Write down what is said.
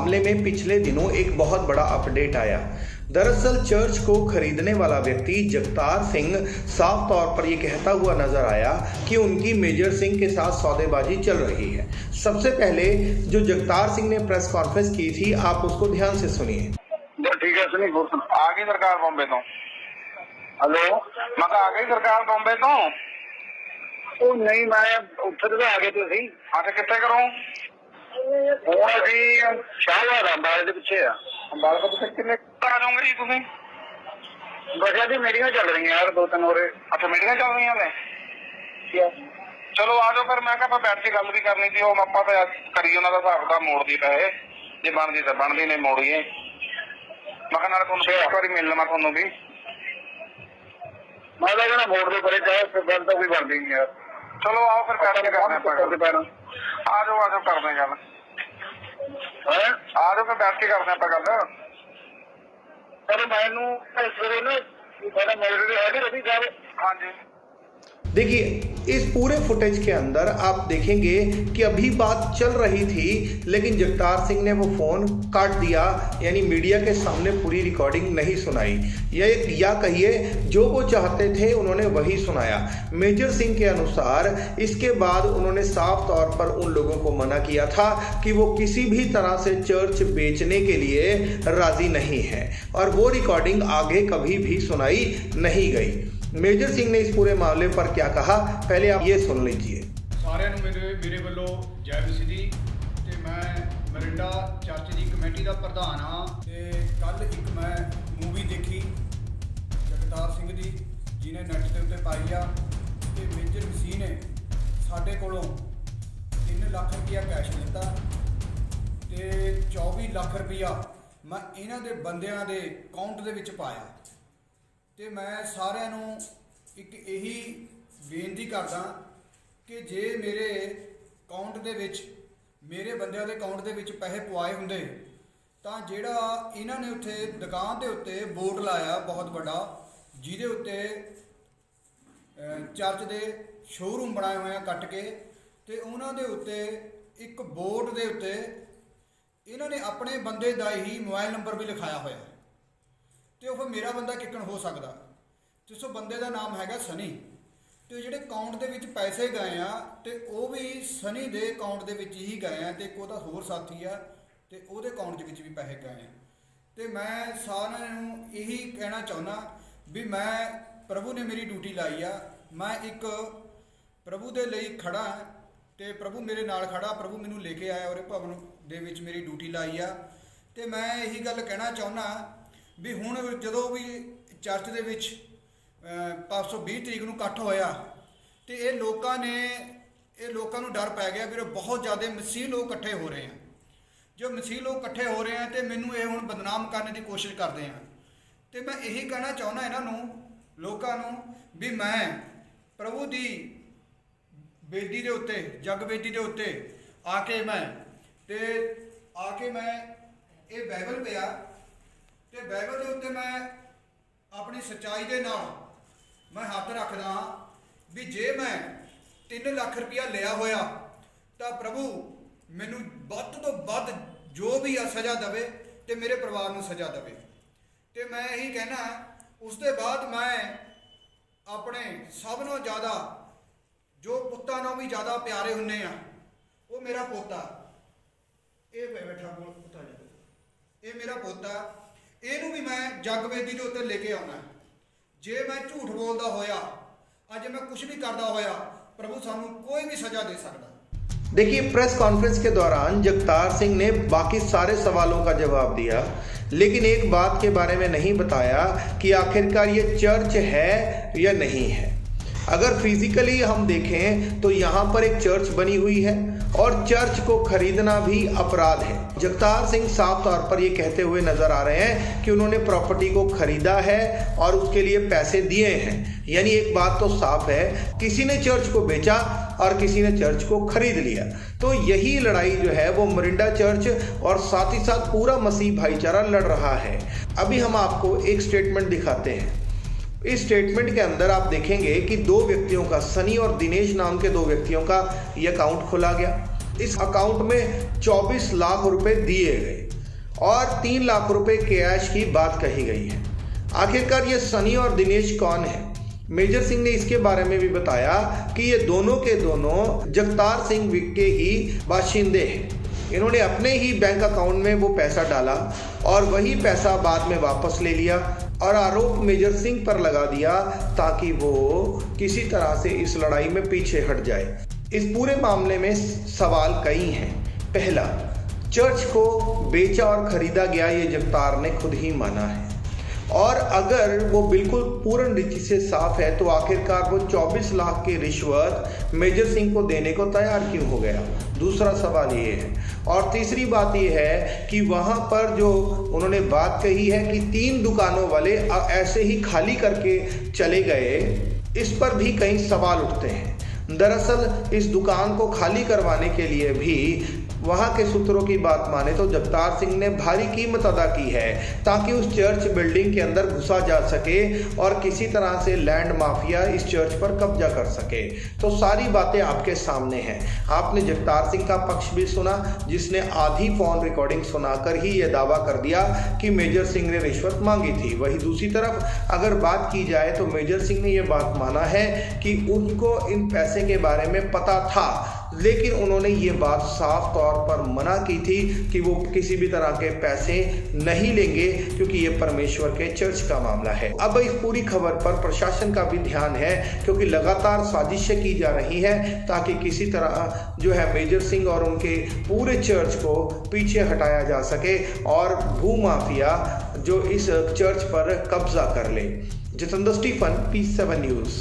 मामले में पिछले दिनों एक बहुत बड़ा अपडेट आया। दरअसल चर्च को खरीदने वाला व्यक्ति जगतार सिंह साफ तौर पर यह कहता हुआ नजर आया कि उनकी मेजर सिंह के साथ सौदेबाजी चल रही है। सबसे पहले जो जगतार सिंह ने प्रेस कॉन्फ्रेंस की थी, आप उसको ध्यान से सुनिए। ठीक है सुनिए, आ गई सरकार बॉम्बे तो। हेलो, मैं आ गई सरकार बॉम्बे तो। ਉਹ ਨਹੀਂ ਮੈਂ ਉੱਥੇ ਤੇ ਆ ਗਏ ਤੁਸੀਂ। ਅੱਛਾ ਕਿੱਥੇ ਕਰੋ? ਹੁਣ ਅਸੀਂ ਸ਼ਾਹਬਾਦ ਅੰਬਾਲੇ ਦੇ ਪਿੱਛੇ ਆ। ਅੰਬਾਲੇ ਤੋਂ ਤੁਸੀਂ ਕਿੰਨੇ ਆ ਜਾਓਗੇ ਜੀ ਤੁਸੀਂ? ਬੱਚਿਆਂ ਦੀ ਮੀਟਿੰਗਾਂ ਚੱਲ ਰਹੀਆਂ ਯਾਰ, 2-3 ਹੋਰੇ। ਅੱਛਾ ਮੀਟਿੰਗਾਂ ਚੱਲ ਰਹੀਆਂ ਨੇ। ਚਲੋ ਆ ਜਾਓ ਫਿਰ। ਮੈਂ ਕਿਹਾ ਆਪਾਂ ਬੈਠ ਕੇ ਗੱਲ ਵੀ ਕਰਨੀ ਸੀ। ਉਹ ਆਪਾਂ ਤਾਂ ਕਰੀ ਉਹਨਾਂ ਦਾ ਹਿਸਾਬ ਦਾ ਮੋੜਦੀ ਪੈਸੇ, ਜੇ ਬਣਦੀ ਤਾਂ ਬਣਦੀ, ਨਹੀਂ ਮੋੜੀਏ। ਮੈਂ ਕਿਹਾ ਨਾਲ ਤੁਹਾਨੂੰ ਫਿਰ ਇੱਕ ਵਾਰੀ ਮਿਲ ਲਵਾਂ ਤੁਹਾਨੂੰ ਵੀ। ਮੈਂ ਤਾਂ ਕਹਿੰਦਾ ਮੋੜ ਦੇ ਪਰੇ ਚਾਹੇ ਗੱਲ ਤਾਂ ਕੋਈ ਬਣਦੀ ਨਹੀਂ ਯਾਰ। ਚਲੋ ਆਓ ਫਿਰ ਕਰਦੇ ਆ ਜਾਓ ਕਰਦੇ ਗੱਲ। ਆ ਜਾਓ ਫਿਰ ਬੈਠ ਕੇ ਕਰਦੇ ਆਪਾਂ ਗੱਲ। ਪਰ ਮੈਨੂੰ ਇਸ ਵੇਲੇ ਨਾ ਬੜਾ ਮੋੜ ਹੈ ਕਿ ਰਵੀ ਸਾਹਿਬ। ਹਾਂਜੀ देखिए, इस पूरे फुटेज के अंदर आप देखेंगे कि अभी बात चल रही थी, लेकिन जगतार सिंह ने वो फ़ोन काट दिया, यानी मीडिया के सामने पूरी रिकॉर्डिंग नहीं सुनाई। या कहिए जो वो चाहते थे उन्होंने वही सुनाया। मेजर सिंह के अनुसार इसके बाद उन्होंने साफ तौर पर उन लोगों को मना किया था कि वो किसी भी तरह से चर्च बेचने के लिए राज़ी नहीं है, और वो रिकॉर्डिंग आगे कभी भी सुनाई नहीं गई। मेजर सिंह ने इस पूरे मामले पर क्या कहा, पहले आप ये सुन लीजिए। सारे मेरे वालों जय मसीह दी। ते मैं मरिंडा चर्च की कमेटी का प्रधान हाँ। ते कल एक मैं मूवी देखी जगतार सिंह दी, जिन्हें नैट के उत्ते पाई आ। ते मेजर मसीह ने साडे कोलों 3 लाख रुपया कैश लिता ते 24 लाख रुपया मैं इन्हां दे बंदियां दे अकाउंट दे विच पाया। ਤੇ ਮੈਂ ਸਾਰਿਆਂ ਨੂੰ ਇੱਕ ਇਹੀ ਬੇਨਤੀ ਕਰਦਾ ਕਿ ਜੇ ਮੇਰੇ ਅਕਾਊਂਟ ਦੇ ਵਿੱਚ, ਮੇਰੇ ਬੰਦਿਆਂ ਦੇ ਅਕਾਊਂਟ ਦੇ ਵਿੱਚ ਪੈਸੇ ਪਵਾਏ ਹੁੰਦੇ ਤਾਂ ਜਿਹੜਾ ਇਹਨਾਂ ਨੇ ਉੱਥੇ ਦੁਕਾਨ ਦੇ ਉੱਤੇ ਬੋਰਡ ਲਾਇਆ ਬਹੁਤ ਵੱਡਾ, ਜਿਹਦੇ ਉੱਤੇ ਚਰਚ ਦੇ ਸ਼ੋਰੂਮ ਬਣਾਏ ਹੋਏ ਆ ਕੱਟ ਕੇ, ਤੇ ਉਹਨਾਂ ਦੇ ਉੱਤੇ ਇੱਕ ਬੋਰਡ ਦੇ ਉੱਤੇ ਇਹਨਾਂ ਨੇ ਆਪਣੇ ਬੰਦੇ ਦਾ ਹੀ ਮੋਬਾਈਲ ਨੰਬਰ ਵੀ ਲਿਖਾਇਆ ਹੋਇਆ। ਤੇ ਉਹ ਫਿਰ ਮੇਰਾ ਬੰਦਾ ਕਿੱਕਣ ਹੋ ਸਕਦਾ? ਤੇ ਸੋ ਬੰਦੇ ਦਾ ਨਾਮ ਹੈਗਾ ਸਨੀ। ਤੇ ਜਿਹੜੇ ਅਕਾਊਂਟ ਦੇ ਵਿੱਚ ਪੈਸੇ ਗਏ ਆ ਤੇ ਉਹ ਵੀ ਸਨੀ ਦੇ ਅਕਾਊਂਟ ਦੇ ਵਿੱਚ ਹੀ ਗਏ ਆ, ਤੇ ਇੱਕ ਉਹਦਾ ਹੋਰ ਸਾਥੀ ਆ ਤੇ ਉਹਦੇ ਅਕਾਊਂਟ ਦੇ ਵਿੱਚ ਵੀ ਪੈਸੇ ਗਏ ਆ। ਤੇ ਮੈਂ ਸਾਰਿਆਂ ਨੂੰ ਇਹੀ ਕਹਿਣਾ ਚਾਹੁੰਦਾ ਵੀ ਮੈਂ, ਪ੍ਰਭੂ ਨੇ ਮੇਰੀ ਡਿਊਟੀ ਲਾਈ ਆ, ਮੈਂ ਇੱਕ ਪ੍ਰਭੂ ਦੇ ਲਈ ਖੜਾ ਤੇ ਪ੍ਰਭੂ ਮੇਰੇ ਨਾਲ ਖੜਾ। ਪ੍ਰਭੂ ਮੈਨੂੰ ਲੈ ਕੇ ਆਇਆ ਔਰ ਭਵਨ ਦੇ ਵਿੱਚ ਮੇਰੀ ਡਿਊਟੀ ਲਾਈ ਆ। ਤੇ ਮੈਂ ਇਹੀ ਗੱਲ ਕਹਿਣਾ ਚਾਹੁੰਦਾ ਵੀ ਹੁਣ ਜਦੋਂ ਵੀ ਚਰਚ ਦੇ ਵਿੱਚ 520 ਤਰੀਕ ਨੂੰ ਇਕੱਠ ਹੋਇਆ ਤੇ ਇਹ ਲੋਕਾਂ ਨੂੰ ਡਰ ਪੈ ਗਿਆ ਵੀ ਬਹੁਤ ਜ਼ਿਆਦਾ ਮਸੀਹ ਲੋਕ ਇਕੱਠੇ ਹੋ ਰਹੇ ਆ। ਜੋ ਮਸੀਹ ਲੋਕ ਇਕੱਠੇ ਹੋ ਰਹੇ ਆ ਤੇ ਮੈਨੂੰ ਇਹ ਹੁਣ ਬਦਨਾਮ ਕਰਨ ਦੀ ਕੋਸ਼ਿਸ਼ ਕਰਦੇ ਆ। ਤੇ ਮੈਂ ਇਹੀ ਕਹਿਣਾ ਚਾਹੁੰਦਾ ਇਹਨਾਂ ਨੂੰ, ਲੋਕਾਂ ਨੂੰ, ਵੀ ਮੈਂ ਪ੍ਰਭੂ ਦੀ ਬੇਦੀ ਦੇ ਉੱਤੇ, ਜਗ ਬੇਦੀ ਦੇ ਉੱਤੇ ਆ ਕੇ ਮੈਂ ਇਹ ਬਾਈਬਲ ਪਿਆ ਤੇ ਬਾਈਬਲ ਦੇ ਉੱਤੇ ਮੈਂ ਆਪਣੀ ਸੱਚਾਈ ਦੇ ਨਾਲ ਮੈਂ ਹੱਥ ਰੱਖਦਾ ਵੀ ਜੇ ਮੈਂ 3 ਲੱਖ ਰੁਪਇਆ ਲਿਆ ਹੋਇਆ ਤਾਂ ਪ੍ਰਭੂ ਮੈਨੂੰ ਵੱਧ ਤੋਂ ਵੱਧ ਜੋ ਵੀ ਆ ਸਜ਼ਾ ਦੇਵੇ ਤੇ ਮੇਰੇ ਪਰਿਵਾਰ ਨੂੰ ਸਜ਼ਾ ਦੇਵੇ। ਤੇ ਮੈਂ ਇਹੀ ਕਹਿਣਾ, ਉਸ ਦੇ ਬਾਅਦ ਮੈਂ ਆਪਣੇ ਸਭ ਨਾਲੋਂ ਜ਼ਿਆਦਾ, ਜੋ ਪੁੱਤਾਂ ਨਾਲੋਂ ਵੀ ਜ਼ਿਆਦਾ ਪਿਆਰੇ ਹੁੰਦੇ ਆ, ਉਹ ਮੇਰਾ ਪੋਤਾ, ਇਹ ਬੈਠਾ ਕੋਲ ਪੁੱਤਾ ਜੀ, ਇਹ ਮੇਰਾ ਪੋਤਾ, ਇਹਨੂੰ ਵੀ ਮੈਂ ਜਗਵੇਦੀ ਦੇ ਉੱਤੇ ਲੈ ਕੇ ਆਉਣਾ। ਜੇ ਮੈਂ ਝੂਠ ਬੋਲਦਾ ਹੋਇਆ, ਅੱਜ मैं कुछ भी करता होया, प्रभु सानू कोई भी सजा दे सकता। देखिए, प्रेस कॉन्फ्रेंस के दौरान जगतार सिंह ने बाकी सारे सवालों का जवाब दिया, लेकिन एक बात के बारे में नहीं बताया कि आखिरकार ये चर्च है या नहीं है। अगर फिजिकली हम देखें तो यहाँ पर एक चर्च बनी हुई है और चर्च को खरीदना भी अपराध है। जगतार सिंह साफ तौर पर ये कहते हुए नजर आ रहे हैं कि उन्होंने प्रॉपर्टी को खरीदा है और उसके लिए पैसे दिए हैं। यानी एक बात तो साफ है, किसी ने चर्च को बेचा और किसी ने चर्च को खरीद लिया। तो यही लड़ाई जो है वो मरिंडा चर्च और साथ ही साथ पूरा मसीह भाईचारा लड़ रहा है। अभी हम आपको एक स्टेटमेंट दिखाते हैं। इस स्टेटमेंट के अंदर आप देखेंगे कि 2 व्यक्तियों का, सनी और दिनेश नाम के 2 व्यक्तियों का ये अकाउंट खोला गया। इस अकाउंट में 24 लाख रुपए दिए गए। और 3 लाख रुपए कैश की बात कही गई है। आखिरकार ये सनी और दिनेश कौन है? मेजर सिंह ने इसके बारे में भी बताया कि ये दोनों के दोनों जगतार सिंह के ही बाशिंदे हैं। इन्होंने अपने ही बैंक अकाउंट में वो पैसा डाला और वही पैसा बाद में वापस ले लिया और आरोप मेजर सिंह पर लगा दिया ताकि वो किसी तरह से इस लड़ाई में पीछे हट जाए। इस पूरे मामले में सवाल कई हैं। पहला, चर्च को बेचा और खरीदा गया ये जगतार ने खुद ही माना है, और अगर वो बिल्कुल पूर्ण रीति से साफ है तो आखिरकार वो 24 लाख की रिश्वत मेजर सिंह को देने को तैयार क्यों हो गया? दूसरा सवाल ये है। और तीसरी बात ये है कि वहाँ पर जो उन्होंने बात कही है कि 3 दुकानों वाले ऐसे ही खाली करके चले गए, इस पर भी कई सवाल उठते हैं। दरअसल इस दुकान को खाली करवाने के लिए भी वहाँ के सूत्रों की बात माने तो जगतार सिंह ने भारी कीमत अदा की है ताकि उस चर्च बिल्डिंग के अंदर घुसा जा सके और किसी तरह से लैंड माफिया इस चर्च पर कब्जा कर सके। तो सारी बातें आपके सामने हैं। आपने जगतार सिंह का पक्ष भी सुना, जिसने आधी फोन रिकॉर्डिंग सुनाकर ही यह दावा कर दिया कि मेजर सिंह ने रिश्वत मांगी थी। वहीं दूसरी तरफ अगर बात की जाए तो मेजर सिंह ने यह बात माना है कि उनको इन पैसे के बारे में पता था, लेकिन उन्होंने ये बात साफ तौर पर मना की थी कि वो किसी भी तरह के पैसे नहीं लेंगे क्योंकि ये परमेश्वर के चर्च का मामला है। अब इस पूरी खबर पर प्रशासन का भी ध्यान है क्योंकि लगातार साजिशें की जा रही हैं ताकि किसी तरह जो है मेजर सिंह और उनके पूरे चर्च को पीछे हटाया जा सके और भूमाफिया जो इस चर्च पर कब्जा कर ले। Jitendra Stephen, P7 news.